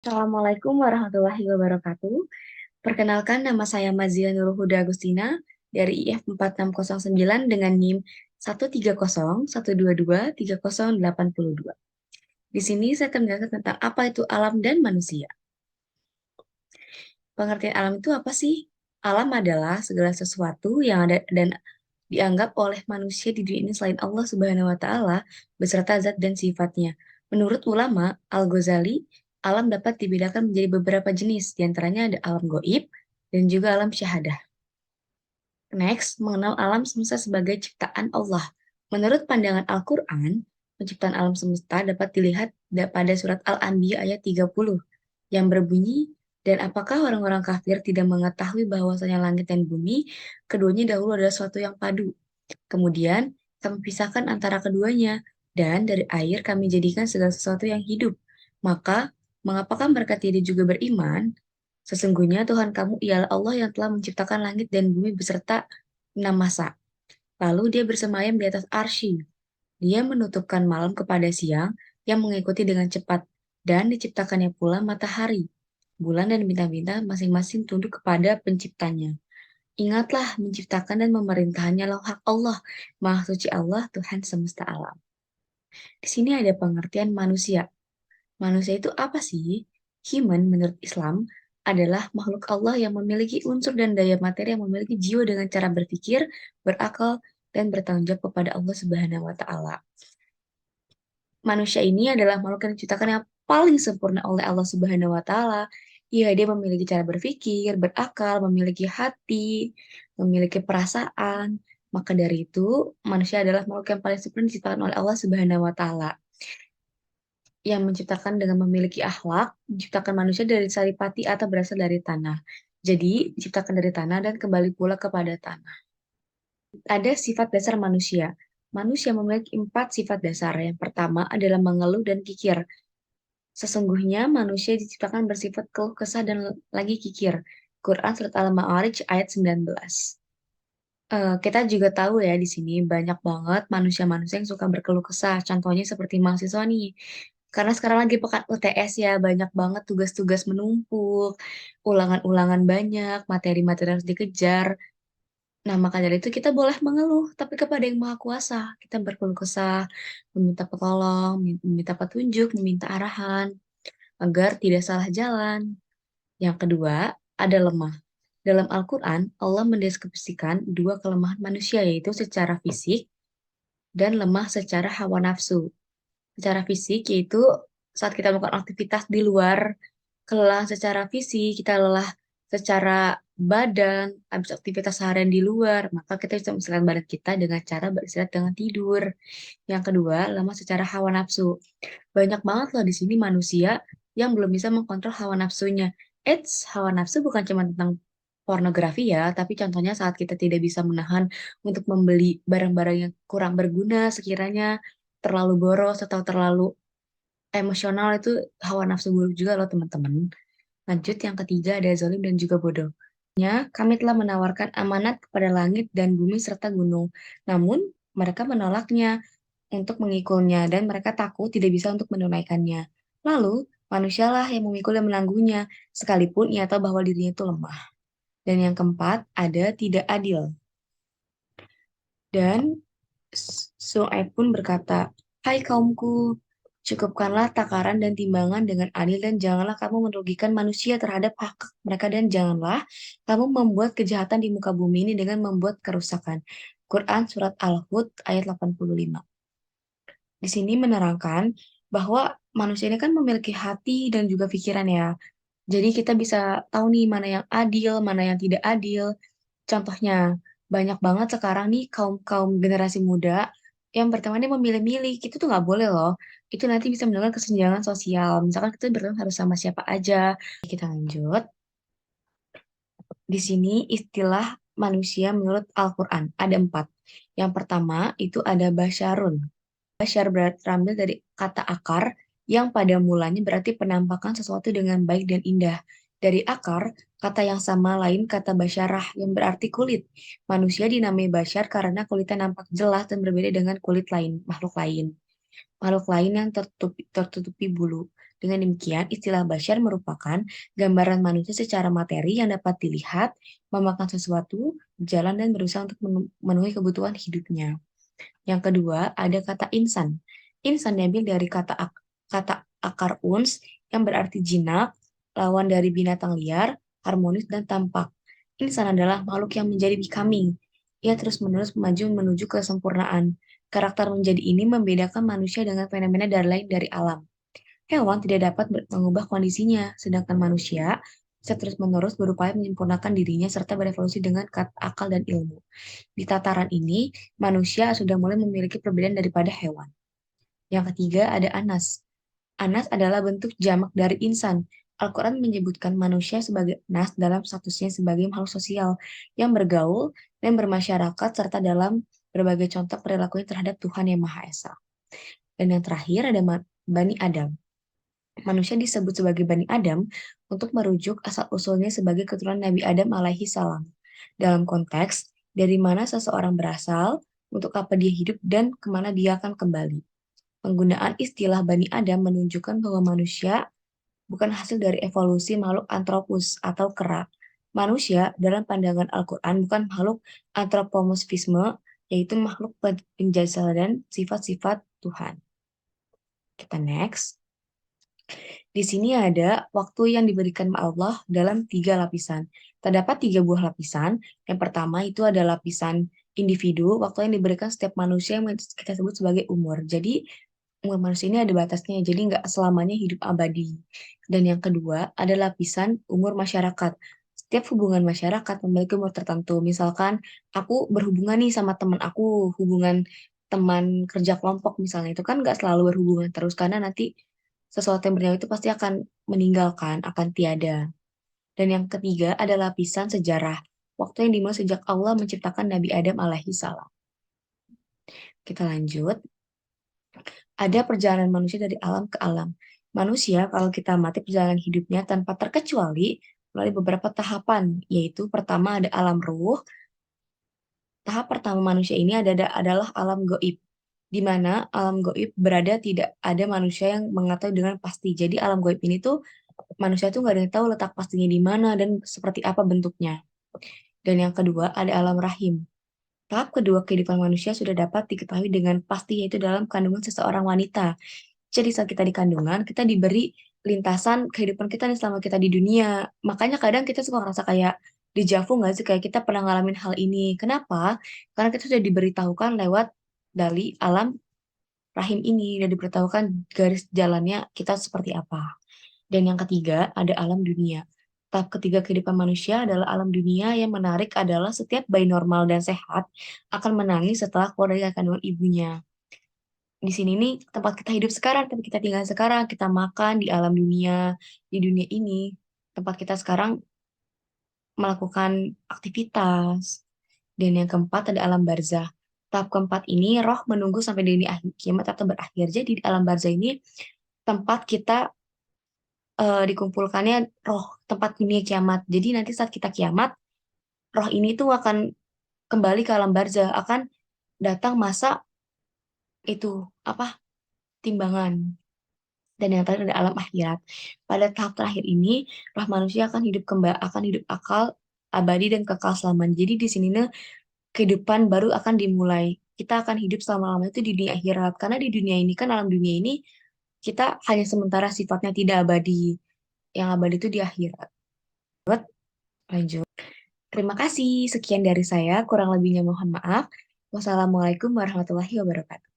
Assalamualaikum warahmatullahi wabarakatuh. Perkenalkan, nama saya Mazia Nurul Huda Agustina dari IF 4609 dengan NIM 13012230882. Di sini saya akan menjelaskan tentang apa itu alam dan manusia. Pengertian alam itu apa sih? Alam adalah segala sesuatu yang ada dan dianggap oleh manusia di dunia ini selain Allah Subhanahu wa taala beserta zat dan sifatnya. Menurut ulama Al-Ghazali, alam dapat dibedakan menjadi beberapa jenis, diantaranya ada alam goib dan juga alam syahadah. Next, mengenal alam semesta sebagai ciptaan Allah. Menurut pandangan Al-Quran, penciptaan alam semesta dapat dilihat pada surat Al-Anbiya ayat 30 yang berbunyi, dan apakah orang-orang kafir tidak mengetahui bahwasanya langit dan bumi, keduanya dahulu adalah suatu yang padu. Kemudian, kami pisahkan antara keduanya, dan dari air kami jadikan segala sesuatu yang hidup. Maka, mengapakah mereka tidak juga beriman? Sesungguhnya Tuhan kamu ialah Allah yang telah menciptakan langit dan bumi beserta 6 masa. Lalu dia bersemayam di atas arsy. Dia menutupkan malam kepada siang yang mengikuti dengan cepat, dan diciptakannya pula matahari, bulan dan bintang-bintang masing-masing tunduk kepada penciptanya. Ingatlah menciptakan dan memerintahannya lah hak Allah, Maha Suci Allah, Tuhan semesta alam. Di sini ada pengertian manusia. Manusia itu apa sih? Human menurut Islam adalah makhluk Allah yang memiliki unsur dan daya materi yang memiliki jiwa dengan cara berpikir, berakal, dan bertanggung jawab kepada Allah Subhanahu wa taala. Manusia ini adalah makhluk yang diciptakan yang paling sempurna oleh Allah Subhanahu wa taala. Iya, dia memiliki cara berpikir, berakal, memiliki hati, memiliki perasaan. Maka dari itu, manusia adalah makhluk yang paling sempurna diciptakan oleh Allah Subhanahu wa taala. Yang menciptakan dengan memiliki akhlak, menciptakan manusia dari saripati atau berasal dari tanah. Jadi, diciptakan dari tanah dan kembali pula kepada tanah. Ada sifat dasar manusia. Manusia memiliki 4 sifat dasar. Yang pertama adalah mengeluh dan kikir. Sesungguhnya manusia diciptakan bersifat keluh kesah dan lagi kikir. Quran Surat Al-Ma'arij ayat 19. Kita juga tahu ya di sini banyak banget manusia-manusia yang suka berkeluh kesah. Contohnya seperti mahasiswa nih. Karena sekarang lagi pekan UTS ya, banyak banget tugas-tugas menumpuk, ulangan-ulangan banyak, materi-materi harus dikejar. Nah, maka dari itu kita boleh mengeluh, tapi kepada Yang Maha Kuasa. Kita berkeluh kesah, meminta petolong, meminta petunjuk, meminta arahan, agar tidak salah jalan. Yang kedua, ada lemah. Dalam Al-Quran, Allah mendeskripsikan 2 kelemahan manusia, yaitu secara fisik dan lemah secara hawa nafsu. Secara fisik, yaitu saat kita melakukan aktivitas di luar, kelelahan secara fisik, kita lelah secara badan, habis aktivitas seharian di luar, maka kita bisa menistirahatkan badan kita dengan cara beristirahat dengan tidur. Yang kedua, lemah secara hawa nafsu. Banyak banget loh di sini manusia yang belum bisa mengkontrol hawa nafsunya. Hawa nafsu bukan cuma tentang pornografi ya, tapi contohnya saat kita tidak bisa menahan untuk membeli barang-barang yang kurang berguna sekiranya terlalu boros atau terlalu emosional, itu hawa nafsu buruk juga loh teman-teman. Lanjut, yang ketiga ada zalim dan juga bodoh. Kami telah menawarkan amanat kepada langit dan bumi serta gunung. Namun, mereka menolaknya untuk mengikulnya dan mereka takut tidak bisa untuk menunaikannya. Lalu, manusialah yang memikul dan menanggungnya, sekalipun ia tahu bahwa dirinya itu lemah. Dan yang keempat, ada tidak adil. Dan Su'aib pun berkata, "Hai kaumku, cukupkanlah takaran dan timbangan dengan adil dan janganlah kamu merugikan manusia terhadap hak mereka dan janganlah kamu membuat kejahatan di muka bumi ini dengan membuat kerusakan." Quran Surat Al-Hud ayat 85. Di sini menerangkan bahwa manusia ini kan memiliki hati dan juga pikiran ya. Jadi kita bisa tahu nih mana yang adil, mana yang tidak adil. Contohnya, banyak banget sekarang nih kaum-kaum generasi muda yang pertama ini memilih-milih. Itu tuh nggak boleh loh. Itu nanti bisa menimbulkan kesenjangan sosial. Misalkan kita berteman harus sama siapa aja. Kita lanjut. Di sini istilah manusia menurut Al-Quran ada 4. Yang pertama itu ada basyarun. Basyar terambil dari kata akar yang pada mulanya berarti penampakan sesuatu dengan baik dan indah. Dari akar, kata yang sama lain kata basyarah yang berarti kulit. Manusia dinamai basyar karena kulitnya nampak jelas dan berbeda dengan kulit lain, makhluk lain. Makhluk lain yang tertutupi bulu. Dengan demikian, istilah basyar merupakan gambaran manusia secara materi yang dapat dilihat, memakan sesuatu, berjalan, dan berusaha untuk memenuhi kebutuhan hidupnya. Yang kedua, ada kata insan. Insan diambil dari kata akar uns yang berarti jinak, lawan dari binatang liar, harmonis, dan tampak. Insan adalah makhluk yang menjadi becoming. Ia terus-menerus maju menuju kesempurnaan. Karakter menjadi ini membedakan manusia dengan fenomena lain dari alam. Hewan tidak dapat mengubah kondisinya, sedangkan manusia bisa terus-menerus berupaya menyempurnakan dirinya serta berevolusi dengan akal dan ilmu. Di tataran ini, manusia sudah mulai memiliki perbedaan daripada hewan. Yang ketiga ada anas. Anas adalah bentuk jamak dari insan. Al-Quran menyebutkan manusia sebagai anas dalam statusnya sebagai makhluk sosial yang bergaul dan bermasyarakat serta dalam berbagai contoh perilakunya terhadap Tuhan Yang Maha Esa. Dan yang terakhir ada Bani Adam. Manusia disebut sebagai Bani Adam untuk merujuk asal-usulnya sebagai keturunan Nabi Adam alaihi salam. Dalam konteks, dari mana seseorang berasal, untuk apa dia hidup, dan kemana dia akan kembali. Penggunaan istilah Bani Adam menunjukkan bahwa manusia bukan hasil dari evolusi makhluk antropus atau kera. Manusia dalam pandangan Al-Quran bukan makhluk antropomorfisme, yaitu makhluk penjelasan sifat-sifat Tuhan. Kita next. Di sini ada waktu yang diberikan Allah dalam 3 lapisan. Terdapat 3 buah lapisan. Yang pertama itu ada lapisan individu, waktu yang diberikan setiap manusia yang kita sebut sebagai umur. Jadi umur manusia ini ada batasnya, jadi nggak selamanya hidup abadi. Dan yang kedua ada lapisan umur masyarakat. Setiap hubungan masyarakat memiliki umur tertentu. Misalkan aku berhubungan nih sama teman aku, hubungan teman kerja kelompok misalnya, itu kan nggak selalu berhubungan terus karena nanti sesuatu yang bernyawa itu pasti akan meninggalkan, akan tiada. Dan yang ketiga adalah lapisan sejarah, waktu yang dimulai sejak Allah menciptakan Nabi Adam alaihi salam. Kita lanjut. Ada perjalanan manusia dari alam ke alam. Manusia, kalau kita amati perjalanan hidupnya tanpa terkecuali melalui beberapa tahapan, yaitu pertama ada alam ruh. Tahap pertama manusia ini adalah alam goib, di mana alam goib berada tidak ada manusia yang mengetahui dengan pasti. Jadi alam goib ini tuh manusia tuh nggak ada yang tahu letak pastinya di mana dan seperti apa bentuknya. Dan yang kedua ada alam rahim. Tahap kedua kehidupan manusia sudah dapat diketahui dengan pasti yaitu dalam kandungan seseorang wanita. Jadi saat kita di kandungan, kita diberi lintasan kehidupan kita nih selama kita di dunia. Makanya kadang kita suka ngerasa kayak dejavu nggak sih? Kayak kita pernah ngalamin hal ini. Kenapa? Karena kita sudah diberitahukan lewat dari alam rahim ini. Dan diberitahukan garis jalannya kita seperti apa. Dan yang ketiga, ada alam dunia. Tahap ketiga kehidupan manusia adalah alam dunia yang menarik adalah setiap bayi normal dan sehat akan menangis setelah keluar dari kandungan ibunya. Di sini nih tempat kita hidup sekarang, tempat kita tinggal sekarang, kita makan di alam dunia, di dunia ini, tempat kita sekarang melakukan aktivitas. Dan yang keempat ada alam barzah. Tahap keempat ini roh menunggu sampai dunia akhir kiamat atau berakhir. Jadi di alam barzah ini tempat kita dikumpulkannya roh, tempat dunia kiamat. Jadi nanti saat kita kiamat, roh ini tuh akan kembali ke alam barzah, akan datang masa itu apa timbangan. Dan yang terakhir ada alam akhirat. Pada tahap terakhir ini, roh manusia akan hidup kembali, akan hidup akal, abadi dan kekal selamanya. Jadi di sini nih kehidupan baru akan dimulai. Kita akan hidup selama-lamanya itu di dunia akhirat. Karena di dunia ini kan alam dunia ini kita hanya sementara sifatnya tidak abadi. Yang abadi itu di akhirat. Lanjut. Terima kasih. Sekian dari saya. Kurang lebihnya mohon maaf. Wassalamualaikum warahmatullahi wabarakatuh.